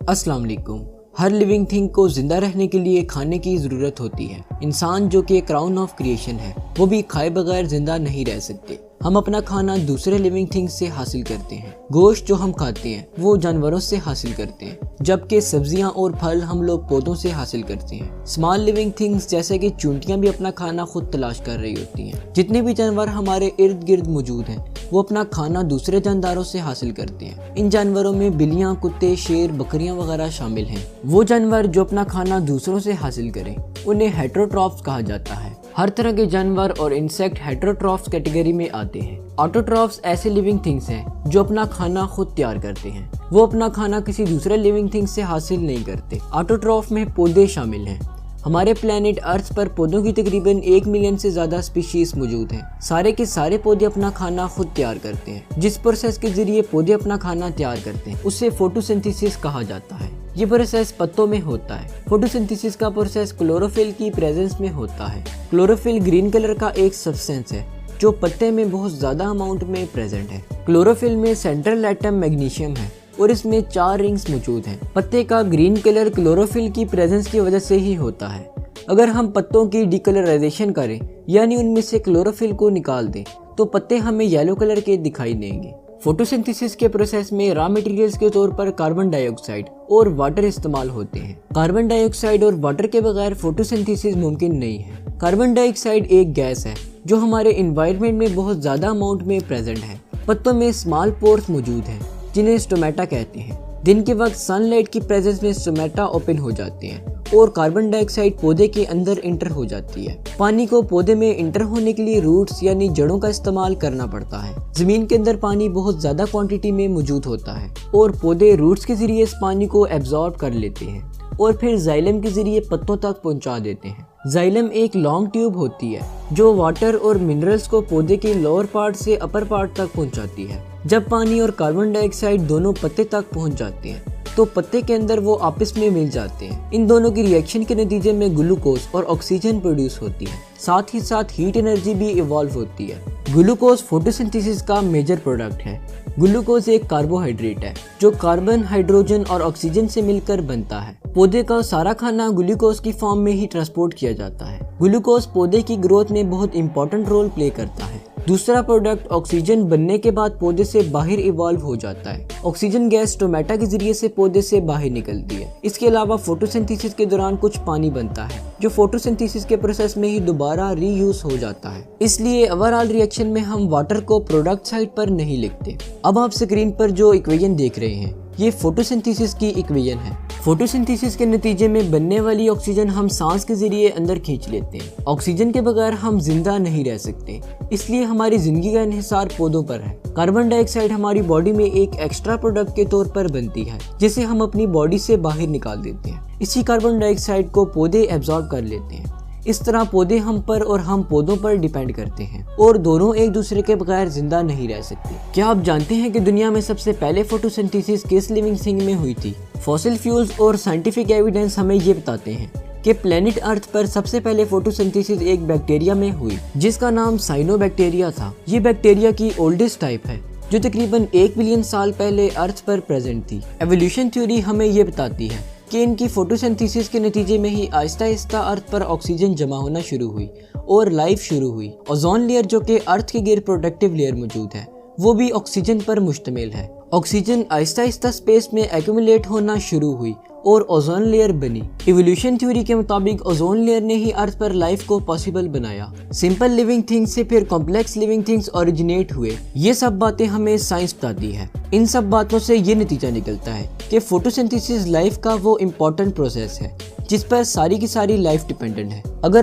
अस्सलाम वालेकुम। हर living thing को जिंदा रहने के लिए खाने की ज़रूरत होती है। इंसान जो कि क्राउन ऑफ क्रिएशन है, वो भी खाए बगैर जिंदा नहीं रह सकते। हम अपना खाना दूसरे लिविंग थिंग्स से हासिल करते हैं। गोश्त जो हम खाते हैं वो जानवरों से हासिल करते हैं, जबकि सब्जियां और फल हम लोग पौधों से हासिल करते हैं। स्मॉल लिविंग थिंग्स जैसे कि चूंटियां भी अपना खाना खुद तलाश कर रही होती हैं। जितने भी जानवर हमारे इर्द गिर्द मौजूद हैं, वो अपना खाना दूसरे जानदारों से हासिल करते हैं। इन जानवरों में बिल्लियां, कुत्ते, शेर, बकरियां वगैरह शामिल हैं। वो जानवर जो अपना खाना दूसरों से हासिल करें उन्हें हेटेरोट्रॉफ्स कहा जाता है। हर तरह के जानवर और इंसेक्ट हेटेरोट्रॉफ्स कैटेगरी में आते हैं। ऑटोट्रॉफ्स ऐसे लिविंग थिंग्स हैं जो अपना खाना खुद तैयार करते हैं। वो अपना खाना किसी दूसरे लिविंग थिंग से हासिल नहीं करते। ऑटोट्रॉफ में पौधे शामिल हैं। हमारे प्लेनेट अर्थ पर पौधों की तकरीबन 1 मिलियन से ज्यादा स्पीशीज मौजूद हैं। सारे के सारे पौधे अपना खाना खुद तैयार करते हैं। जिस प्रोसेस के जरिए पौधे अपना खाना तैयार करते हैं उसे फोटोसिंथेसिस कहा जाता है। ये प्रोसेस पत्तों में होता है। फोटोसिंथेसिस का प्रोसेस क्लोरोफिल की प्रेजेंस में होता है। क्लोरोफिल ग्रीन कलर का एक सब्सटेंस है जो पत्ते में बहुत ज्यादा अमाउंट में प्रेजेंट है। क्लोरोफिल में सेंट्रल एटम मैग्नीशियम है और इसमें 4 रिंग्स मौजूद हैं। पत्ते का ग्रीन कलर क्लोरोफिल की प्रेजेंस की वजह से ही होता है। अगर हम पत्तों की डिकलराइजेशन करें यानी उनमें से क्लोरोफिल को निकाल दें तो पत्ते हमें येलो कलर के दिखाई देंगे। फोटोसिंथेसिस के प्रोसेस में रॉ मटेरियल्स के तौर पर कार्बन डाइऑक्साइड और वाटर इस्तेमाल होते हैं। कार्बन डाइऑक्साइड और वाटर के बगैर फोटोसिंथेसिस मुमकिन नहीं है। कार्बन डाइऑक्साइड एक गैस है जो हमारे एनवायरनमेंट में बहुत ज्यादा अमाउंट में प्रेजेंट है। पत्तों में स्मॉल पोर्स मौजूद हैं जिन्हें स्टोमेटा कहते हैं। दिन के वक्त सनलाइट की प्रेजेंस में स्टोमेटा ओपन हो जाते हैं और कार्बन डाइऑक्साइड पौधे के अंदर इंटर हो जाती है। पानी को पौधे में इंटर होने के लिए रूट्स यानी जड़ों का इस्तेमाल करना पड़ता है। जमीन के अंदर पानी बहुत ज्यादा क्वांटिटी में मौजूद होता है और पौधे रूट्स के जरिए इस पानी को एब्जॉर्ब कर लेते हैं और फिर जाइलम के जरिए पत्तों तक पहुंचा देते हैं। जाइलम एक लॉन्ग ट्यूब होती है जो वाटर और मिनरल्स को पौधे के लोअर पार्ट से अपर पार्ट तक पहुंचाती है। जब पानी और कार्बन डाइऑक्साइड दोनों पत्ते तक पहुंच जाते हैं तो पत्ते के अंदर वो आपस में मिल जाते हैं। इन दोनों की रिएक्शन के नतीजे में ग्लूकोज और ऑक्सीजन प्रोड्यूस होती है। साथ ही साथ हीट एनर्जी भी इवॉल्व होती है। ग्लूकोज फोटोसिंथेसिस का मेजर प्रोडक्ट है। ग्लूकोज एक कार्बोहाइड्रेट है जो कार्बन, हाइड्रोजन और ऑक्सीजन से मिलकर बनता है। पौधे का सारा खाना ग्लूकोज की फॉर्म में ही ट्रांसपोर्ट किया जाता है। ग्लूकोज पौधे की ग्रोथ में बहुत इंपॉर्टेंट रोल प्ले करता है। दूसरा प्रोडक्ट ऑक्सीजन बनने के बाद पौधे से बाहर इवॉल्व हो जाता है। ऑक्सीजन गैस स्टोमेटा के जरिए से पौधे से बाहर निकलती है। इसके अलावा फोटोसिंथेसिस के दौरान कुछ पानी बनता है जो फोटोसिंथेसिस के प्रोसेस में ही दोबारा रीयूज हो जाता है। इसलिए ओवरऑल रिएक्शन में हम वाटर को प्रोडक्ट साइड पर नहीं लिखते। अब आप स्क्रीन पर जो इक्वेशन देख रहे हैं ये फोटोसिंथेसिस की इक्वेशन है। फोटोसिंथेसिस के नतीजे में बनने वाली ऑक्सीजन हम सांस के जरिए अंदर खींच लेते हैं। ऑक्सीजन के बगैर हम जिंदा नहीं रह सकते, इसलिए हमारी जिंदगी का इन्हिसार पौधों पर है। कार्बन डाइऑक्साइड हमारी बॉडी में एक एक्स्ट्रा प्रोडक्ट के तौर पर बनती है जिसे हम अपनी बॉडी से बाहर निकाल देते हैं। इसी कार्बन डाइऑक्साइड को पौधे एब्जॉर्ब कर लेते हैं। इस तरह पौधे हम पर और हम पौधों पर डिपेंड करते हैं और दोनों एक दूसरे के बगैर जिंदा नहीं रह सकते। क्या आप जानते हैं कि दुनिया में सबसे पहले फोटोसिंथेसिस किस लिविंग थिंग में हुई थी? फॉसिल फ्यूल्स और साइंटिफिक एविडेंस हमें ये बताते हैं कि प्लेनेट अर्थ पर सबसे पहले फोटोसिंथेसिस एक बैक्टीरिया में हुई जिसका नाम साइनोबैक्टीरिया था। ये बैक्टीरिया की ओल्डेस्ट टाइप है जो तकरीबन 1 बिलियन साल पहले अर्थ पर प्रेजेंट थी। एवोल्यूशन थ्योरी हमें ये बताती है कि इनकी फोटोसिंथेसिस के नतीजे में ही आहिस्ता आहिस्ता अर्थ पर ऑक्सीजन जमा होना शुरू हुई और लाइफ शुरू हुई। ओजोन लेयर जो कि अर्थ के गिर्द प्रोटेक्टिव लेयर मौजूद है वो भी ऑक्सीजन पर मुश्तमिल है। ऑक्सीजन आहिस्ता आहिस्ता स्पेस में एक्यूमुलेट होना शुरू हुई और ओजोन लेयर बनी। इवोल्यूशन थ्योरी के मुताबिक ओजोन लेयर ने ही अर्थ पर लाइफ को पॉसिबल बनाया। सिंपल लिविंग थिंग्स से फिर कॉम्प्लेक्स लिविंग थिंग्स ओरिजिनेट हुए। ये सब बातें हमें साइंस बताती है। इन सब बातों से ये नतीजा निकलता है कि फोटोसिंथेसिस लाइफ का वो इम्पोर्टेंट प्रोसेस है जिस पर सारी की सारी लाइफ डिपेंडेंट है। अगर